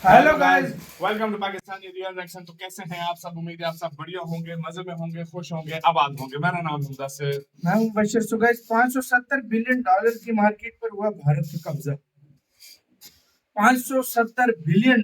Hello guys, welcome to Pakistani real reaction. तो कैसे हैं आप सब? उम्मीद है आप सब बढ़िया होंगे, मजे में होंगे, खुश होंगे, आबाद होंगे। मेरा नाम है मुदस्सिर। मैं हूं बशीर। सो गाइस, $570 बिलियन की मार्केट पर हुआ भारत का कब्जा। $570 बिलियन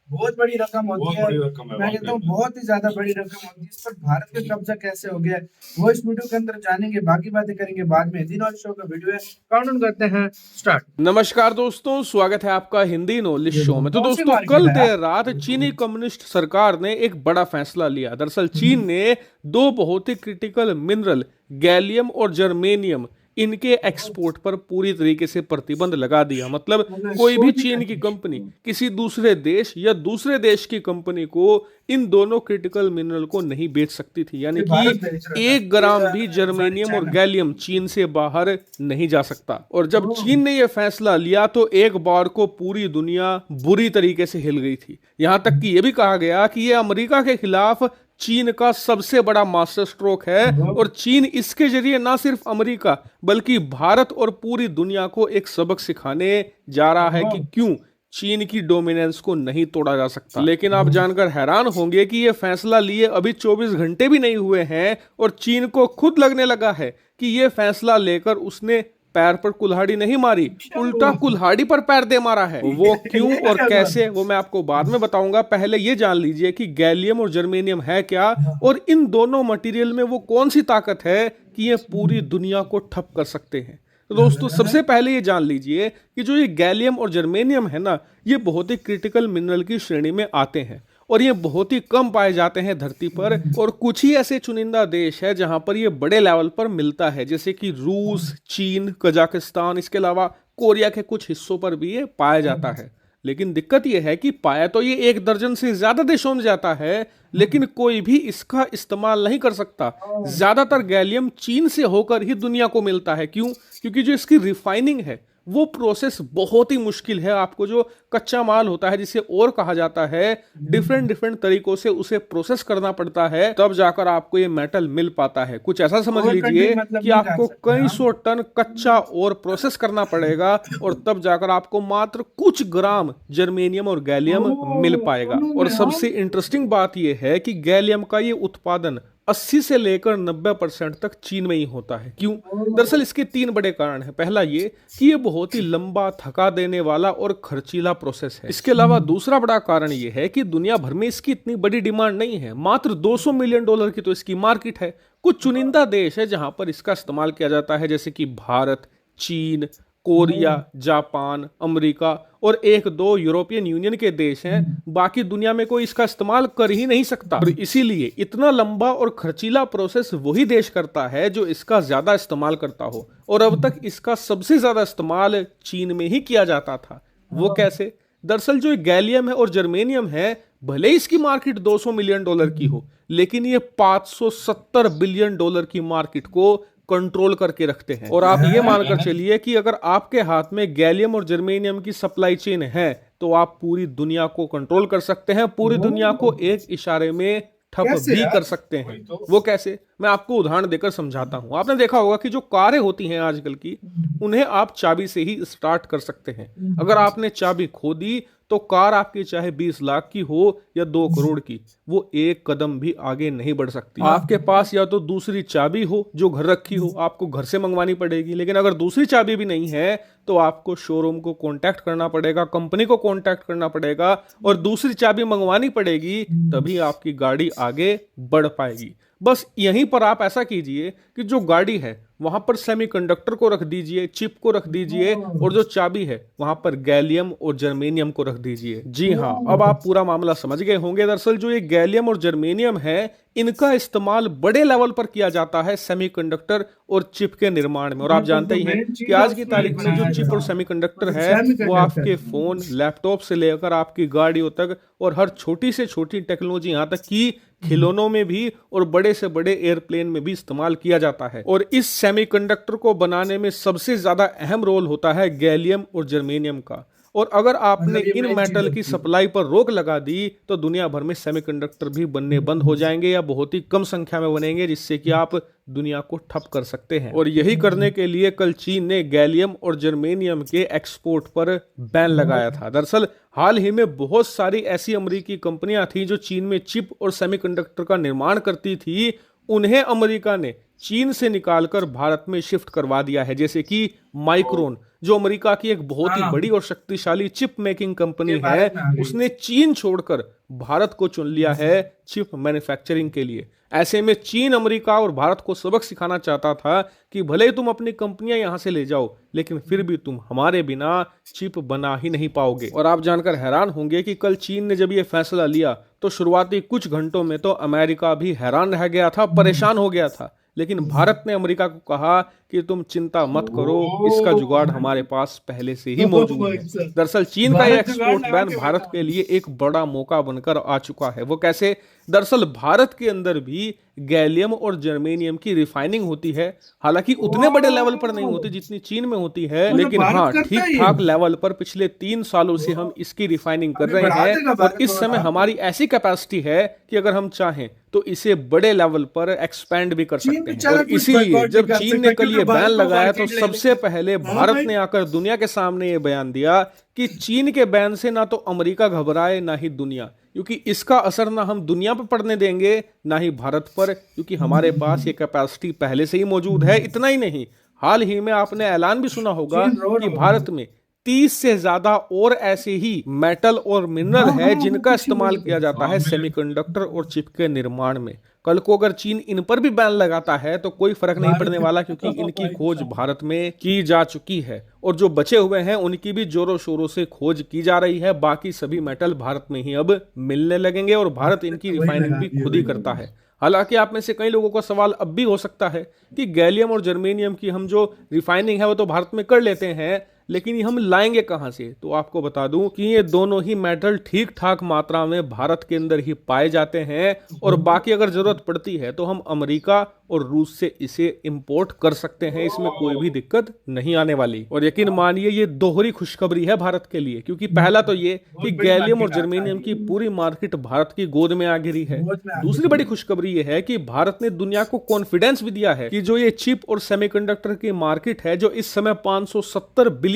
बहुत बड़ी रकम होती बहुत है। बड़ी रकम है मैं कहता हूँ बहुत ही ज्यादा बड़ी रकम होती है। इस पर भारत का कब्जा कैसे हो गया, वो इस वीडियो के अंदर जानेंगे, बाकी बातें करेंगे बाद में। दिन और शो का वीडियो है, काउंटडाउन करते हैं, स्टार्ट। नमस्कार दोस्तों, स्वागत है आपका हिंदी नॉलेज शो में। तो कौन सी दोस्तों, मार्केट कल है देर रात चीनी कम्युनिस्ट सरकार ने एक बड़ा फैसला लिया। दरअसल चीन ने दो बहुत ही क्रिटिकल मिनरल गैलियम और जर्मेनियम इनके एक्सपोर्ट पर पूरी तरीके से प्रतिबंध लगा दिया। मतलब कोई भी चीन की कंपनी किसी दूसरे देश या दूसरे देश की कंपनी को इन दोनों क्रिटिकल मिनरल को नहीं बेच सकती थी। यानी कि 1 ग्राम भी जर्मेनियम और गैलियम चीन से बाहर नहीं जा सकता। और जब चीन ने यह फैसला लिया तो एक बार को पूरी दुनिया बुरी तरीके से हिल गई थी। यहां तक कि यह भी कहा गया कि यह अमेरिका के खिलाफ चीन का सबसे बड़ा मास्टर स्ट्रोक है और चीन इसके जरिए ना सिर्फ अमेरिका बल्कि भारत और पूरी दुनिया को एक सबक सिखाने जा रहा है कि क्यों चीन की डोमिनेंस को नहीं तोड़ा जा सकता। लेकिन आप जानकर हैरान होंगे कि यह फैसला लिए अभी 24 घंटे भी नहीं हुए हैं और चीन को खुद लगने लगा है कि यह फैसला लेकर उसने पैर पर कुल्हाड़ी नहीं मारी, उल्टा कुल्हाड़ी पर पैर दे मारा है। वो क्यों और कैसे, वो मैं आपको बाद में बताऊंगा। पहले ये जान लीजिए कि गैलियम और जर्मेनियम है क्या और इन दोनों मटेरियल में वो कौन सी ताकत है कि ये पूरी दुनिया को ठप कर सकते हैं। तो दोस्तों, सबसे पहले ये जान लीजिए कि जो ये गैलियम और जर्मेनियम है ना, ये बहुत ही क्रिटिकल मिनरल की श्रेणी में आते हैं और ये बहुत ही कम पाए जाते हैं धरती पर। और कुछ ही ऐसे चुनिंदा देश है जहां पर ये बड़े लेवल पर मिलता है, जैसे कि रूस, चीन, कजाकिस्तान, इसके अलावा कोरिया के कुछ हिस्सों पर भी ये पाया जाता है। लेकिन दिक्कत यह है कि पाया तो ये 1 दर्जन से ज्यादा देशों में जाता है, लेकिन कोई भी इसका इस्तेमाल नहीं कर सकता। ज्यादातर गैलियम चीन से होकर ही दुनिया को मिलता है। क्यों? क्योंकि जो इसकी रिफाइनिंग है वो प्रोसेस बहुत ही मुश्किल है। आपको जो कच्चा माल होता है, जिसे और कहा जाता है, डिफरेंट तरीकों से उसे प्रोसेस करना पड़ता है, तब जाकर आपको ये मेटल मिल पाता है। कुछ ऐसा समझ लीजिए कि आपको कई सौ टन कच्चा और प्रोसेस करना पड़ेगा और तब जाकर आपको मात्र कुछ ग्राम जर्मेनियम और गैलियम मिल पाएगा। और सबसे इंटरेस्टिंग बात यह है कि गैलियम का ये उत्पादन 80 से लेकर 90% तक चीन में ही होता है। क्यों? दरअसल इसके 3 बड़े कारण हैं। पहला ये कि ये बहुत ही लंबा, थका देने वाला और खर्चीला प्रोसेस है। इसके अलावा दूसरा बड़ा कारण ये है कि दुनिया भर में इसकी इतनी बड़ी डिमांड नहीं है। मात्र $200 मिलियन की तो इसकी मार्केट है। कुछ चुनिंदा देश है जहां पर इसका इस्तेमाल किया जाता है, जैसे कि भारत, चीन, कोरिया, जापान, अमेरिका और 1-2 यूरोपियन यूनियन के देश हैं। बाकी दुनिया में कोई इसका इस्तेमाल कर ही नहीं सकता। और इसीलिए इतना लंबा और खर्चीला प्रोसेस वही देश करता है जो इसका ज्यादा इस्तेमाल करता हो। और अब तक इसका सबसे ज्यादा इस्तेमाल चीन में ही किया जाता था। वो कैसे? दरअसल जो गैलियम है और जर्मेनियम है, भले इसकी मार्केट $200 मिलियन की हो, लेकिन ये $570 बिलियन की मार्केट को कंट्रोल करके रखते हैं। और आप ये मानकर चलिए कि अगर आपके हाथ में गैलियम और जर्मेनियम की सप्लाई चेन है तो आप पूरी दुनिया को कंट्रोल कर सकते हैं, पूरी दुनिया को एक इशारे में ठप भी कर सकते हैं। वो कैसे? मैं आपको उदाहरण देकर समझाता हूं। आपने देखा होगा कि जो कारें होती हैं आजकल की, उन्हें आप चाबी से ही स्टार्ट कर सकते हैं। अगर आपने चाबी खो दी तो कार आपकी चाहे 20 लाख की हो या 2 करोड़ की, वो एक कदम भी आगे नहीं बढ़ सकती। आपके पास या तो दूसरी चाबी हो जो घर रखी हो, आपको घर से मंगवानी पड़ेगी। लेकिन अगर दूसरी चाबी भी नहीं है तो आपको शोरूम को कांटेक्ट करना पड़ेगा, कंपनी को कांटेक्ट करना पड़ेगा और दूसरी चाबी मंगवानी पड़ेगी, तभी आपकी गाड़ी आगे बढ़ पाएगी। बस यहीं पर आप ऐसा कीजिए कि जो गाड़ी है वहां पर सेमीकंडक्टर को रख दीजिए, चिप को रख दीजिए और जो चाबी है वहां पर गैलियम और जर्मेनियम को रख दीजिए। जी हाँ, अब आप पूरा मामला समझ गए होंगे। दरअसल जो ये गैलियम और जर्मेनियम है, इनका इस्तेमाल बड़े लेवल पर किया जाता है सेमीकंडक्टर और चिप के निर्माण में। और आप जानते ही हैं कि आज की तारीख में जो चिप और सेमीकंडक्टर है वो आपके फोन, लैपटॉप से लेकर आपकी गाड़ियों तक और हर छोटी से छोटी टेक्नोलॉजी, यहां तक कि खिलौनों में भी और बड़े से बड़े एयरप्लेन में भी इस्तेमाल किया जाता है। और इस सेमीकंडक्टर को बनाने में सबसे ज्यादा अहम रोल होता है गैलियम और जर्मेनियम का। और अगर आपने मतलब ये इन main चीज मेटल की होती है। सप्लाई पर रोक लगा दी तो दुनिया भर में सेमीकंडक्टर भी बनने बंद हो जाएंगे या बहुत ही कम संख्या में बनेंगे, जिससे कि आप दुनिया को ठप कर सकते हैं। और यही करने के लिए कल चीन ने गैलियम और जर्मेनियम के एक्सपोर्ट पर बैन लगाया था। दरअसल हाल ही में बहुत सारी ऐसी अमेरिकी कंपनियां थी जो चीन में चिप और सेमीकंडक्टर का निर्माण करती थी, उन्हें अमेरिका ने चीन से निकालकर भारत में शिफ्ट करवा दिया है। जैसे कि माइक्रोन, जो अमेरिका की एक बहुत ही हाँ। बड़ी और शक्तिशाली चिप मेकिंग कंपनी ये है, भारत में आ गई। उसने चीन छोड़कर भारत को चुन लिया है चिप मैन्युफैक्चरिंग के लिए। ऐसे में चीन अमेरिका और भारत को सबक सिखाना चाहता था कि भले ही तुम अपनी कंपनियां यहां से ले जाओ, लेकिन फिर भी तुम हमारे बिना चिप बना ही नहीं पाओगे। और आप जानकर हैरान होंगे कि कल चीन ने जब ये फैसला लिया तो शुरुआती कुछ घंटों में तो अमेरिका भी हैरान रह गया था, परेशान हो गया था। लेकिन भारत ने अमेरिका को कहा कि तुम चिंता मत करो, इसका जुगाड़ हमारे पास पहले से ही मौजूद है। दरअसल चीन का ये एक्सपोर्ट बैन भारत के लिए एक बड़ा मौका बनकर आ चुका है। वो कैसे? दरअसल भारत के अंदर भी गैलियम और जर्मेनियम की रिफाइनिंग होती है, हालांकि उतने बड़े लेवल पर नहीं होती जितनी चीन में होती है, मतलब लेकिन भारत हाँ, करता ठीक है ये। ठाक लेवल पर पिछले 3 सालों से हम इसकी रिफाइनिंग कर अभी रहे बढ़ा देगा हैं। और भारत इस और समय हमारी ऐसी कैपेसिटी है कि अगर हम चाहें तो इसे बड़े लेवल पर एक्सपैंड भी कर चीन सकते हैं। बेचारा और कुछ इसीलिए boycott जब नहीं कर चीन ने सकता कल ये क्योंकि बैन भारत को लगाया तो market ले सबसे लेगा। पहले हाँ भारत भाई। ने आकर दुनिया के सामने ये बयान दिया कि चीन के बैन से ना तो अमेरिका घबराए ना ही दुनिया, क्योंकि इसका असर ना हम दुनिया पर पड़ने देंगे ना ही भारत पर, क्योंकि हमारे पास ये कैपेसिटी पहले से ही मौजूद है। इतना ही नहीं, हाल ही में आपने ऐलान भी सुना होगा चीन रो कि रहा भारत में 30 से ज्यादा और ऐसे ही मेटल और मिनरल है जिनका इस्तेमाल किया जाता है सेमीकंडक्टर और चिप के निर्माण में। कल को अगर चीन इन पर भी बैन लगाता है तो कोई फर्क नहीं पड़ने वाला, क्योंकि इनकी खोज भारत में की जा चुकी है और जो बचे हुए हैं उनकी भी जोरों शोरों से खोज की जा रही है। बाकी सभी मेटल भारत में ही अब मिलने लगेंगे और भारत इनकी रिफाइनिंग भी खुद ही करता है। हालांकि आप में से कई लोगों का सवाल अब भी हो सकता है कि गैलियम और जर्मेनियम की हम जो रिफाइनिंग है वो तो भारत में कर लेते हैं, लेकिन ये हम लाएंगे कहां से? तो आपको बता दूं कि ये दोनों ही मेटल ठीक ठाक मात्रा में भारत के अंदर ही पाए जाते हैं और बाकी अगर जरूरत पड़ती है तो हम अमेरिका और रूस से इसे इंपोर्ट कर सकते हैं, इसमें कोई भी दिक्कत नहीं आने वाली। और यकीन मानिए ये दोहरी खुशखबरी है भारत के लिए, क्योंकि पहला तो ये कि गैलियम और जर्मेनियम की पूरी मार्केट भारत की गोद में आ गिरी है। दूसरी बड़ी खुशखबरी ये है कि भारत ने दुनिया को कॉन्फिडेंस भी दिया है कि जो ये चिप और सेमीकंडक्टर की मार्केट है, जो इस समय $570 बिलियन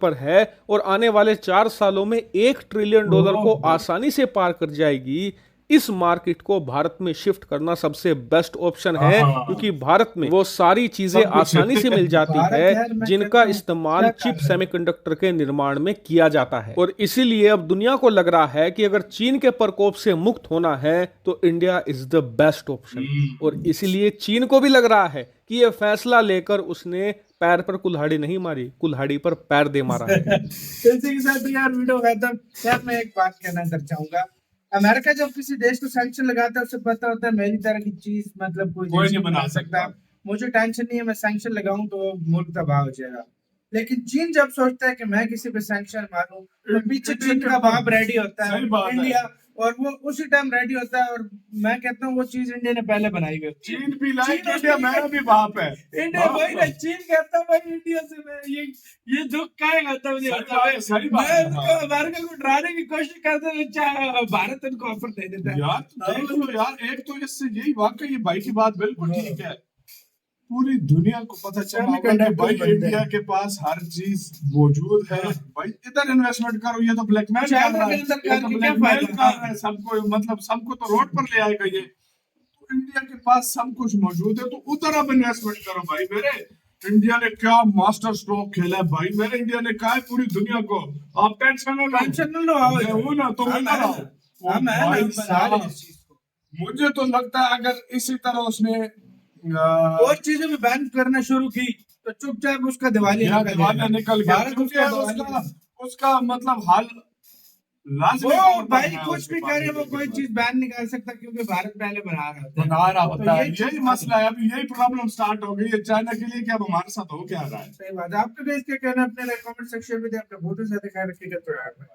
पर है और आने वाले 4 सालों में $1 ट्रिलियन को आसानी से पार कर जाएगी, इस मार्केट को भारत में शिफ्ट करना सबसे बेस्ट ऑप्शन है, क्योंकि भारत में वो सारी चीजें आसानी से मिल जाती है जिनका इस्तेमाल चिप सेमीकंडक्टर के निर्माण में किया जाता है। और इसीलिए अब दुनिया को लग रहा है कि अगर चीन के प्रकोप से मुक्त होना है तो India is the best option. और इसीलिए चीन को भी लग रहा है कि ये फैसला लेकर उसने पैर पर कुल्हाड़ी नहीं मारी, कुल्हाड़ी पर पैर दे मारा है। इसी के साथ यार वीडियो खत्म। यार मैं एक बात कहना चाहूंगा, अमेरिका जब किसी देश को सैंक्शन लगाता है उसे पता होता है मेरी तरह की चीज मतलब कोई देश नहीं बना सकता। मुझे टेंशन नहीं है, मैं सैंक्शन लगाऊं तो मुल्क तबाह हो जाएगा। लेकिन चीन जब सोचता है कि मैं किसी पे सैंक्शन मारूं तो पीछे चीन का बाप रेडी होता है, सही बात है। इंडिया, और वो उसी टाइम रेडी होता है। और मैं कहता हूँ वो चीज इंडिया ने पहले बनाई हुई होती है। चीन भी लाइक इंडिया, मेरा भी बाप है। इंडिया वही ना, चीन कहता है भाई इंडिया से मैं ये दुख काहेगा होता मुझे सही बात है, सही बात मैं है। उनको अमेरिका को डराने की कोशिश करता हूं, चाहे भारत उनको ऑफर दे देता है। यार देख लो यार, एक तो इससे यही वाकई ये भाई की बात बिल्कुल ठीक है, पूरी दुनिया को पता चला होगा कि Semiconductor भाई बनते इंडिया हैं। के पास हर चीज मौजूद है। भाई इधर इन्वेस्टमेंट करो, ये तो ब्लैकमेल कर चाइना रहा के है, अंदर ये तो करके क्या ब्लैकमेल फायदा? कर रहा है सबको, मतलब सबको तो रोड पर ले आएगा ये। तो इंडिया के पास सब कुछ मौजूद है, तो उधर अब इन्वेस्टमेंट करो भाई मेरे। इंडिया ने क्या मास्टर स्ट्रोक खेला है भाई मेरे, इंडिया ने कहा है पूरी दुनिया को आप टेंशन न लो, टेंशन न लो, आओ मैं हूं ना, तुम हम इधर हैं आओ। ना, हम हैं ना, भाई हम बना रहे हैं इस चीज को। मुझे तो लगता है अगर इसी तरह उसने और चीजें भी बैन करना शुरू की तो चुपचाप उसका दिवालिया यार दिवालिया निकल गया, भारत क्योंकि उसका उसका मतलब हाल लाजमी वो तौर पर भाई है कुछ उसके भी पास करे वो उसके कोई पास। चीज बैन नहीं कर सकता, क्योंकि भारत पहले बना रहा होता है। बना रहा तो होता है, ये यही मसला है। अभी यही प्रॉब्लम स्टार्ट हो गई है चाइना के लिए कि अब हमारे साथ हो क्या रहा है। सही बात है। आपका भी इसके कहना अपने कमेंट सेक्शन में दे, अपने फोटो से दिखा रखिएगा तो यार।